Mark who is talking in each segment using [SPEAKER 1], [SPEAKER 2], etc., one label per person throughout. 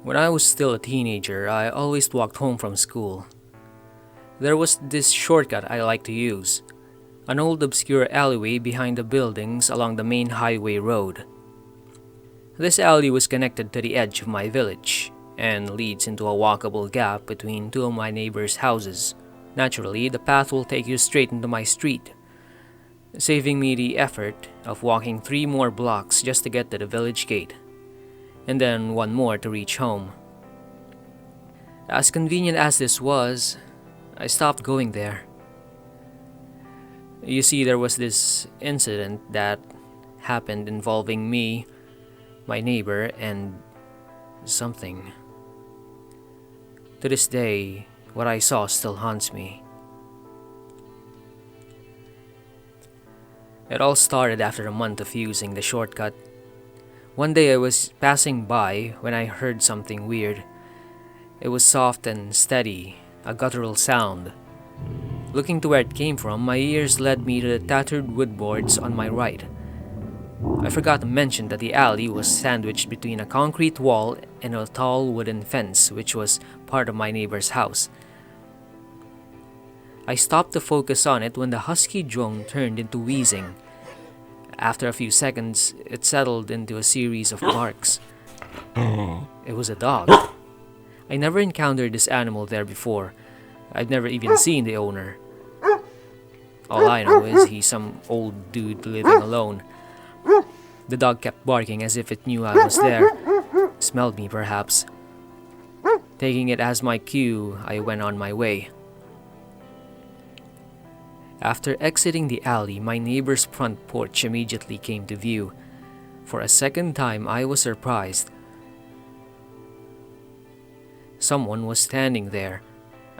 [SPEAKER 1] When I was still a teenager, I always walked home from school. There was this shortcut I liked to use, an old obscure alleyway behind the buildings along the main highway road. This alley was connected to the edge of my village and leads into a walkable gap between two of my neighbors' houses. Naturally, the path will take you straight into my street, saving me the effort of walking 3 more blocks just to get to the village gate, and then 1 more to reach home. As convenient as this was, I stopped going there. You see, there was this incident that happened involving me, my neighbor, and something. To this day, what I saw still haunts me. It all started after a month of using the shortcut. One day I was passing by when I heard something weird. It was soft and steady, a guttural sound. Looking to where it came from, my ears led me to the tattered wood boards on my right. I forgot to mention that the alley was sandwiched between a concrete wall and a tall wooden fence, which was part of my neighbor's house. I stopped to focus on it when the husky drone turned into wheezing. After a few seconds, it settled into a series of barks. It was a dog. I never encountered this animal there before. I'd never even seen the owner. All I know is he's some old dude living alone. The dog kept barking as if it knew I was there. Smelled me, perhaps. Taking it as my cue, I went on my way. After exiting the alley, my neighbor's front porch immediately came to view. For a second time, I was surprised. Someone was standing there.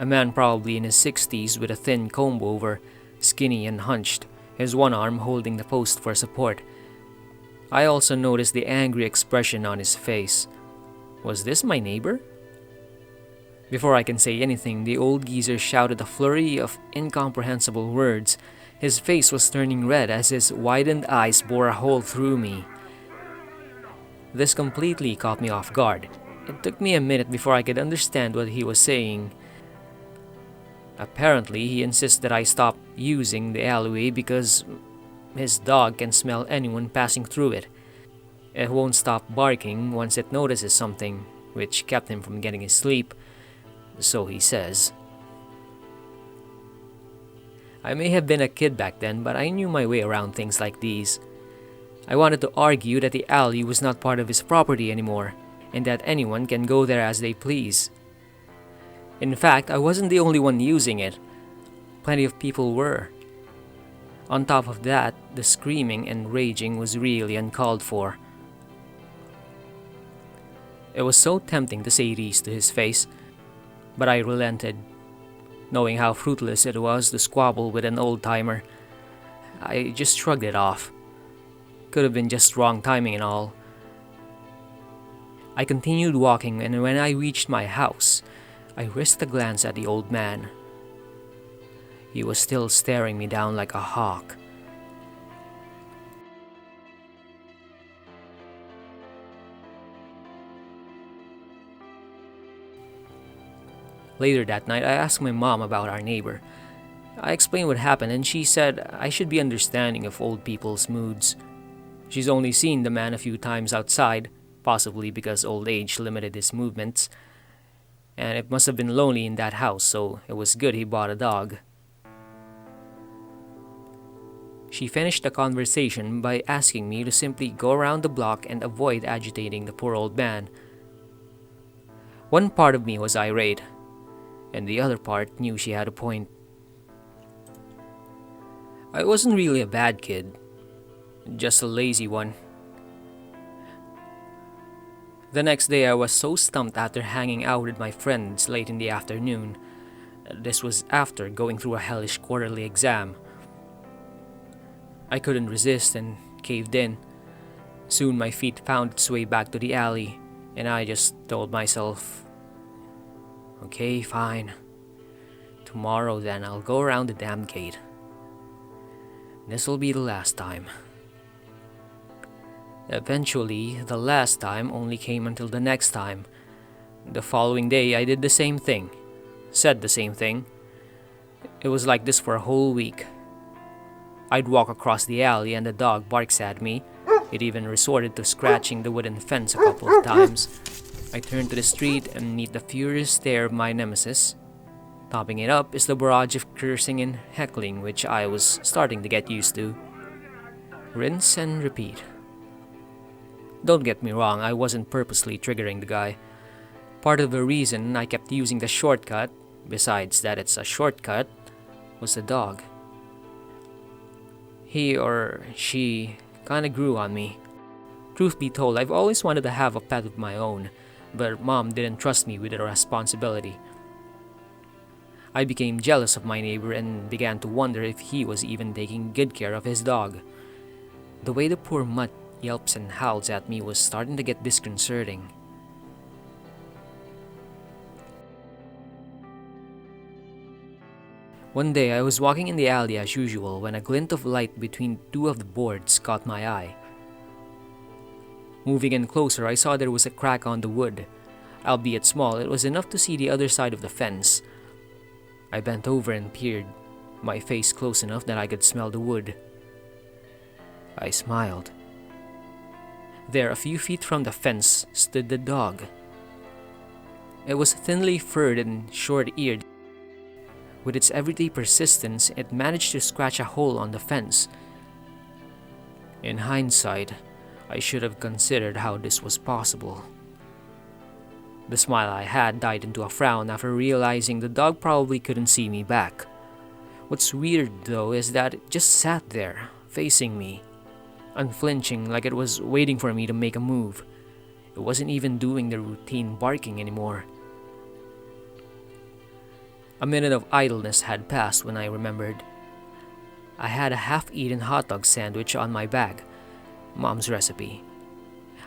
[SPEAKER 1] A man probably in his 60s with a thin comb-over, skinny and hunched, his one arm holding the post for support. I also noticed the angry expression on his face. Was this my neighbor? Before I can say anything, the old geezer shouted a flurry of incomprehensible words. His face was turning red as his widened eyes bore a hole through me. This completely caught me off guard. It took me a minute before I could understand what he was saying. Apparently, he insists that I stop using the alleyway because his dog can smell anyone passing through it. It won't stop barking once it notices something, which kept him from getting his sleep. So he says. I may have been a kid back then, but I knew my way around things like these. I wanted to argue that the alley was not part of his property anymore, and that anyone can go there as they please. In fact, I wasn't the only one using it. Plenty of people were. On top of that, the screaming and raging was really uncalled for. It was so tempting to say these to his face, but I relented. Knowing how fruitless it was to squabble with an old-timer, I just shrugged it off. Could have been just wrong timing and all. I continued walking, and when I reached my house, I risked a glance at the old man. He was still staring me down like a hawk. Later that night, I asked my mom about our neighbor. I explained what happened, and she said I should be understanding of old people's moods. She's only seen the man a few times outside, possibly because old age limited his movements, and it must have been lonely in that house, so it was good he bought a dog. She finished the conversation by asking me to simply go around the block and avoid agitating the poor old man. One part of me was irate, and the other part knew she had a point. I wasn't really a bad kid, just a lazy one. The next day I was so stumped after hanging out with my friends late in the afternoon. This was after going through a hellish quarterly exam. I couldn't resist and caved in. Soon my feet found its way back to the alley, and I just told myself, okay, fine. Tomorrow then I'll go around the damn gate. This'll be the last time. Eventually, the last time only came until the next time. The following day, I did the same thing, said the same thing. It was like this for a whole week. I'd walk across the alley and the dog barks at me. It even resorted to scratching the wooden fence a couple of times. I turn to the street and meet the furious stare of my nemesis. Topping it up is the barrage of cursing and heckling which I was starting to get used to. Rinse and repeat. Don't get me wrong, I wasn't purposely triggering the guy. Part of the reason I kept using the shortcut, besides that it's a shortcut, was the dog. He or she kinda grew on me. Truth be told, I've always wanted to have a pet of my own, but Mom didn't trust me with the responsibility. I became jealous of my neighbor and began to wonder if he was even taking good care of his dog. The way the poor mutt yelps and howls at me was starting to get disconcerting. One day I was walking in the alley as usual when a glint of light between two of the boards caught my eye. Moving in closer, I saw there was a crack on the wood. Albeit small, it was enough to see the other side of the fence. I bent over and peered, my face close enough that I could smell the wood. I smiled. There, a few feet from the fence, stood the dog. It was thinly furred and short-eared. With its everyday persistence, it managed to scratch a hole on the fence. In hindsight, I should have considered how this was possible. The smile I had died into a frown after realizing the dog probably couldn't see me back. What's weird though is that it just sat there, facing me, unflinching like it was waiting for me to make a move. It wasn't even doing the routine barking anymore. A minute of idleness had passed when I remembered. I had a half-eaten hot dog sandwich on my bag, Mom's recipe.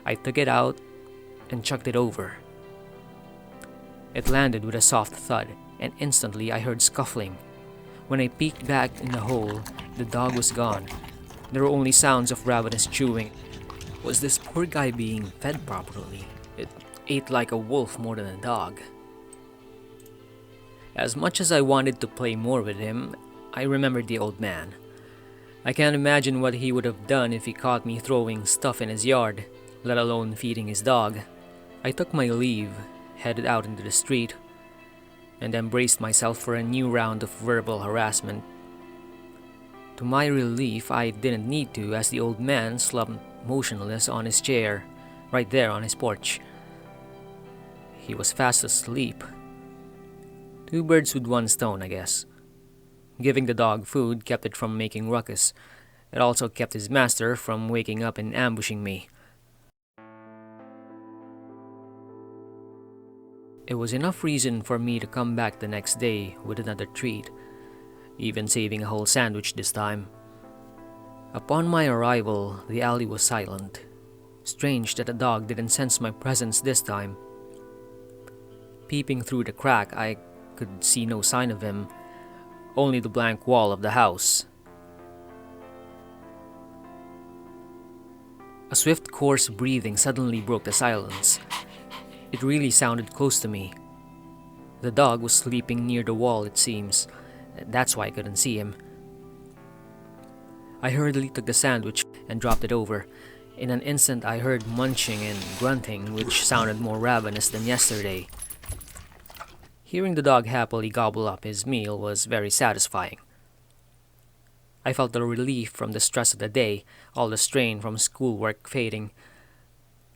[SPEAKER 1] I took it out and chucked it over. It landed with a soft thud, and instantly I heard scuffling. When I peeked back in the hole, the dog was gone. There were only sounds of ravenous chewing. Was this poor guy being fed properly? It ate like a wolf more than a dog. As much as I wanted to play more with him, I remembered the old man. I can't imagine what he would have done if he caught me throwing stuff in his yard, let alone feeding his dog. I took my leave, headed out into the street, and then braced myself for a new round of verbal harassment. To my relief, I didn't need to, as the old man slumped motionless on his chair, right there on his porch. He was fast asleep. Two birds with one stone, I guess. Giving the dog food kept it from making ruckus. It also kept his master from waking up and ambushing me. It was enough reason for me to come back the next day with another treat, even saving a whole sandwich this time. Upon my arrival, the alley was silent. Strange that the dog didn't sense my presence this time. Peeping through the crack, I could see no sign of him, only the blank wall of the house. A swift, coarse breathing suddenly broke the silence. It really sounded close to me. The dog was sleeping near the wall, it seems. That's why I couldn't see him. I hurriedly took the sandwich and dropped it over. In an instant, I heard munching and grunting, which sounded more ravenous than yesterday. Hearing the dog happily gobble up his meal was very satisfying. I felt the relief from the stress of the day, all the strain from schoolwork fading.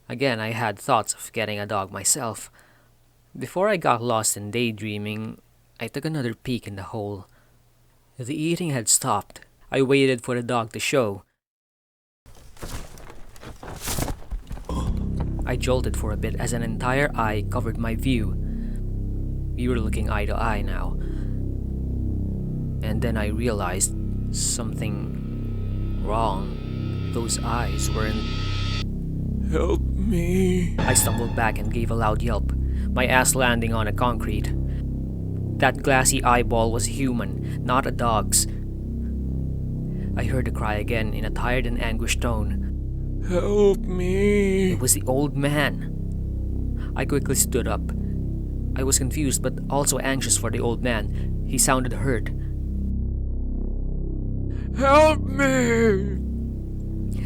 [SPEAKER 1] Again, I had thoughts of getting a dog myself. Before I got lost in daydreaming, I took another peek in the hole. The eating had stopped. I waited for the dog to show. I jolted for a bit as an entire eye covered my view. We were looking eye to eye now. And then I realized something wrong. Those eyes weren't...
[SPEAKER 2] Help me.
[SPEAKER 1] I stumbled back and gave a loud yelp, my ass landing on the concrete. That glassy eyeball was human, not a dog's. I heard the cry again in a tired and anguished tone.
[SPEAKER 2] Help me.
[SPEAKER 1] It was the old man. I quickly stood up, I was confused but also anxious for the old man. He sounded hurt.
[SPEAKER 2] Help me!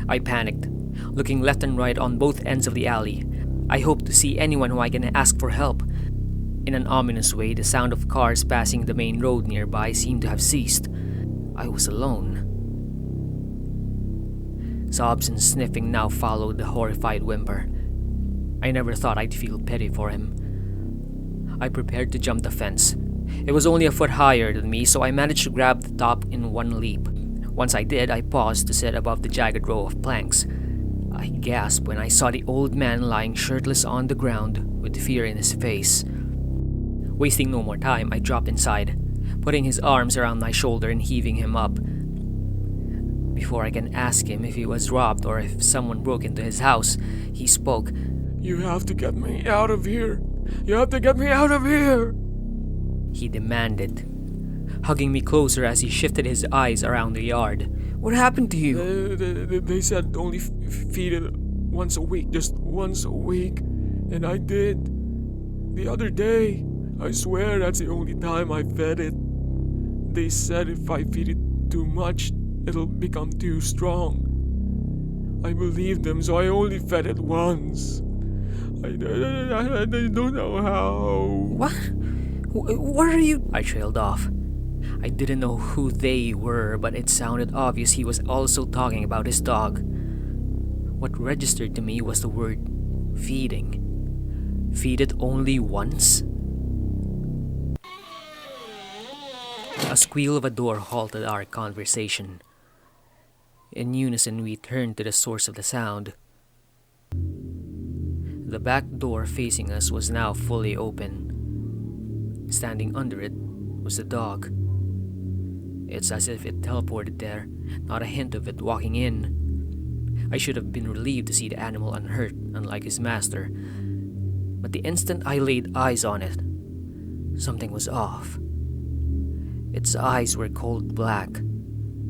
[SPEAKER 1] I panicked, looking left and right on both ends of the alley. I hoped to see anyone who I can ask for help. In an ominous way, the sound of cars passing the main road nearby seemed to have ceased. I was alone. Sobs and sniffing now followed the horrified whimper. I never thought I'd feel pity for him. I prepared to jump the fence. It was only a foot higher than me, so I managed to grab the top in one leap. Once I did, I paused to sit above the jagged row of planks. I gasped when I saw the old man lying shirtless on the ground with fear in his face. Wasting no more time, I dropped inside, putting his arms around my shoulder and heaving him up. Before I can ask him if he was robbed or if someone broke into his house, he spoke.
[SPEAKER 2] You have to get me out of here. You have to get me out of here!
[SPEAKER 1] He demanded, hugging me closer as he shifted his eyes around the yard. What happened to you?
[SPEAKER 2] They said only feed it once a week, just once a week. And I did. The other day, I swear that's the only time I fed it. They said if I feed it too much, it'll become too strong. I believed them, so I only fed it once. I don't know how.
[SPEAKER 1] What? What are you? I trailed off. I didn't know who they were, but it sounded obvious he was also talking about his dog. What registered to me was the word feeding. Feed it only once? A squeal of a door halted our conversation. In unison, we turned to the source of the sound. The back door facing us was now fully open. Standing under it was the dog. It's as if it teleported there, not a hint of it walking in. I should have been relieved to see the animal unhurt, unlike his master. But the instant I laid eyes on it, something was off. Its eyes were cold black,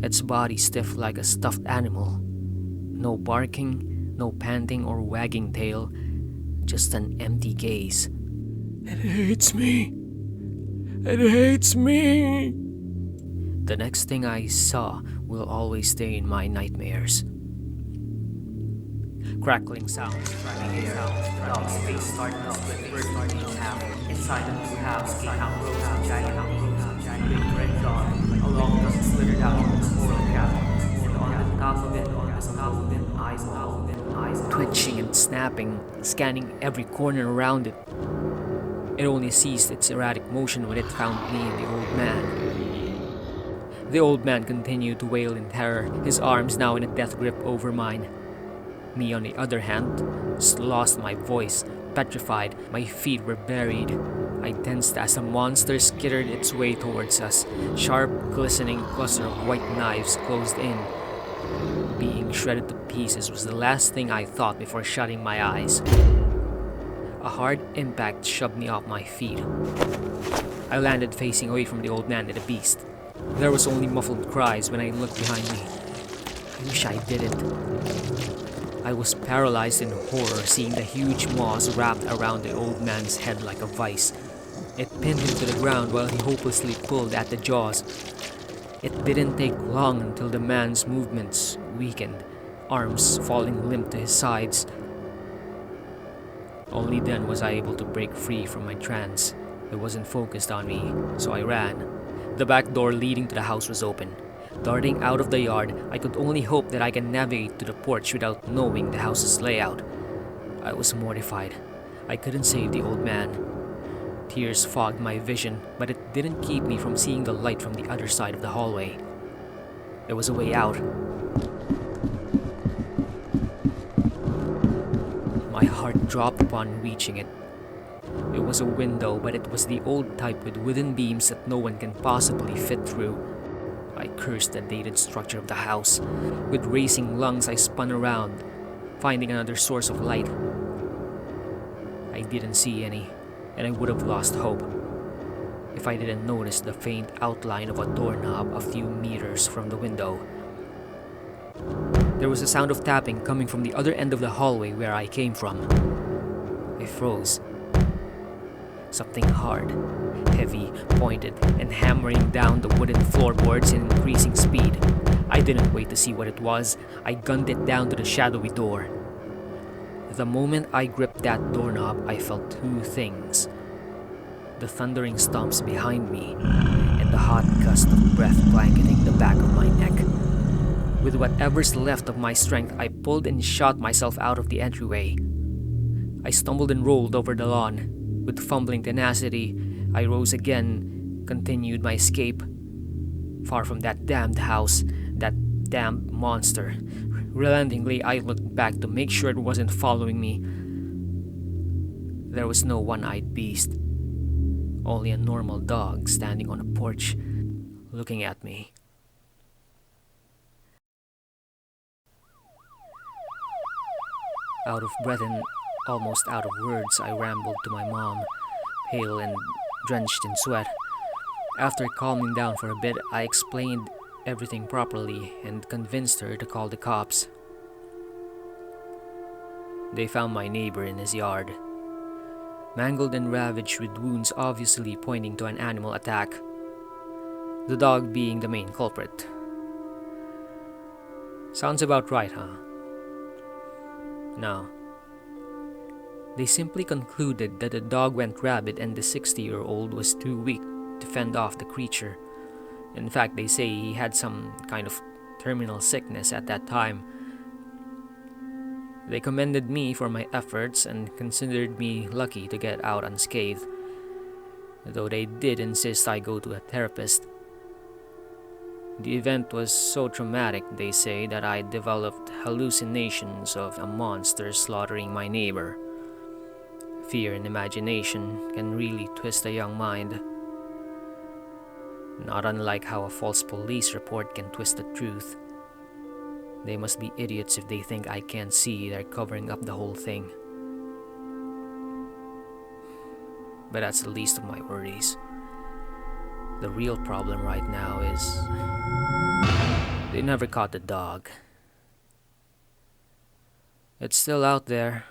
[SPEAKER 1] its body stiff like a stuffed animal. No barking, no panting or wagging tail, just an empty gaze.
[SPEAKER 2] It hates me. It hates me.
[SPEAKER 1] The next thing I saw will always stay in my nightmares. Crackling sounds, cracking air, dog's face started to split, birds started to have. Inside the new house came out rows of giant big red dog, a long tusk slithered out of the coral cap, and on the top of it, eyes twitching and snapping, scanning every corner around it. It only ceased its erratic motion when it found me and the old man. The old man continued to wail in terror, his arms now in a death grip over mine. Me, on the other hand, lost my voice, petrified. My feet were buried. I tensed as a monster skittered its way towards us. Sharp, glistening cluster of white knives closed in. Being shredded to pieces was the last thing I thought before shutting my eyes. A hard impact shoved me off my feet. I landed facing away from the old man and the beast. There was only muffled cries when I looked behind me. I wish I didn't. I was paralyzed in horror seeing the huge maws wrapped around the old man's head like a vice. It pinned him to the ground while he hopelessly pulled at the jaws. It didn't take long until the man's movements weakened, arms falling limp to his sides. Only then was I able to break free from my trance. It wasn't focused on me, so I ran. The back door leading to the house was open. Darting out of the yard, I could only hope that I can navigate to the porch without knowing the house's layout. I was mortified. I couldn't save the old man. Tears fogged my vision, but it didn't keep me from seeing the light from the other side of the hallway. There was a way out. My heart dropped upon reaching it. It was a window, but it was the old type with wooden beams that no one can possibly fit through. I cursed the dated structure of the house. With racing lungs, I spun around, finding another source of light. I didn't see any, and I would have lost hope if I didn't notice the faint outline of a doorknob a few meters from the window. There was a sound of tapping coming from the other end of the hallway where I came from. I froze. Something hard, heavy, pointed, and hammering down the wooden floorboards in increasing speed. I didn't wait to see what it was. I gunned it down to the shadowy door. The moment I gripped that doorknob, I felt two things: the thundering stomps behind me, and the hot gust of breath blanketing the back of my neck. With whatever's left of my strength, I pulled and shot myself out of the entryway. I stumbled and rolled over the lawn. With fumbling tenacity, I rose again, continued my escape. Far from that damned house, that damned monster. Relentingly, I looked back to make sure it wasn't following me. There was no one-eyed beast. Only a normal dog standing on a porch, looking at me. Out of breath and almost out of words, I rambled to my mom, pale and drenched in sweat. After calming down for a bit, I explained everything properly and convinced her to call the cops. They found my neighbor in his yard, mangled and ravaged with wounds obviously pointing to an animal attack, the dog being the main culprit. Sounds about right, huh? No. They simply concluded that the dog went rabid and the 60-year-old was too weak to fend off the creature. In fact, they say he had some kind of terminal sickness at that time. They commended me for my efforts and considered me lucky to get out unscathed, though they did insist I go to a therapist. The event was so traumatic, they say, that I developed hallucinations of a monster slaughtering my neighbor. Fear and imagination can really twist a young mind. Not unlike how a false police report can twist the truth. They must be idiots if they think I can't see they're covering up the whole thing. But that's the least of my worries. The real problem right now is they never caught the dog. It's still out there,